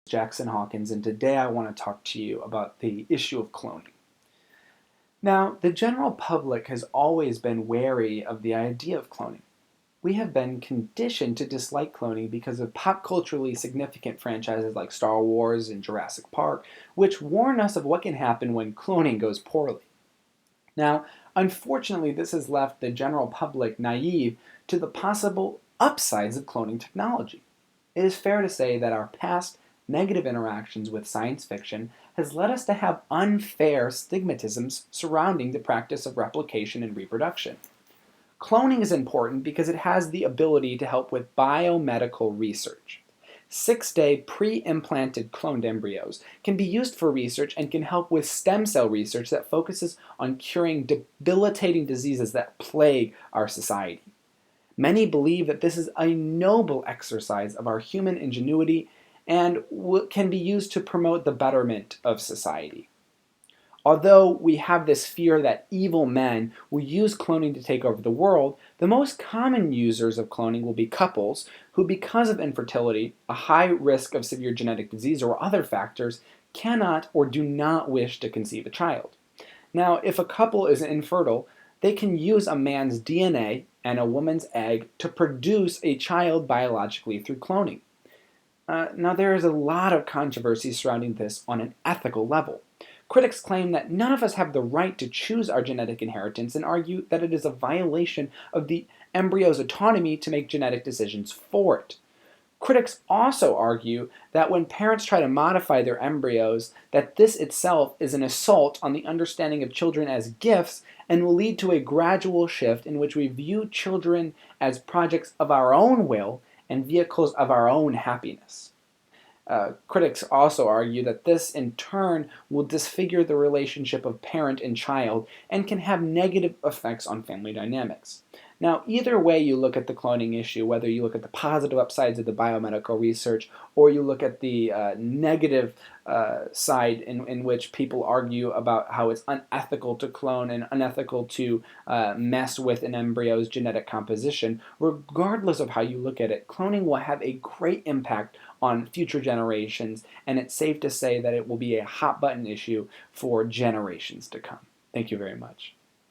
Jackson Hawkins, and today I want to talk to you about the issue of cloning. Now, the general public has always been wary of the idea of cloning. We have been conditioned to dislike cloning because of pop culturally significant franchises like Star Wars and Jurassic Park, which warn us of what can happen when cloning goes poorly. Now, unfortunately, this has left the general public naive to the possible upsides of cloning technology. It is fair to say that our past negative interactions with science fiction has led us to have unfair stigmatisms surrounding the practice of replication and reproduction. Cloning is important because it has the ability to help with biomedical research. 6-day pre-implanted cloned embryos can be used for research and can help with stem cell research that focuses on curing debilitating diseases that plague our society. Many believe that this is a noble exercise of our human ingenuity and can be used to promote the betterment of society. Although we have this fear that evil men will use cloning to take over the world, the most common users of cloning will be couples who, because of infertility, a high risk of severe genetic disease, or other factors, cannot or do not wish to conceive a child. Now, if a couple is infertile, they can use a man's DNA and a woman's egg to produce a child biologically through cloning. Now, there is a lot of controversy surrounding this on an ethical level. Critics claim that none of us have the right to choose our genetic inheritance and argue that it is a violation of the embryo's autonomy to make genetic decisions for it. Critics also argue that when parents try to modify their embryos, that this itself is an assault on the understanding of children as gifts and will lead to a gradual shift in which we view children as projects of our own will and vehicles of our own happiness. Critics also argue that this, in turn, will disfigure the relationship of parent and child and can have negative effects on family dynamics. Now, either way you look at the cloning issue, whether you look at the positive upsides of the biomedical research or you look at the negative side in which people argue about how it's unethical to clone and unethical to mess with an embryo's genetic composition, regardless of how you look at it, cloning will have a great impact on future generations, and it's safe to say that it will be a hot button issue for generations to come. Thank you very much.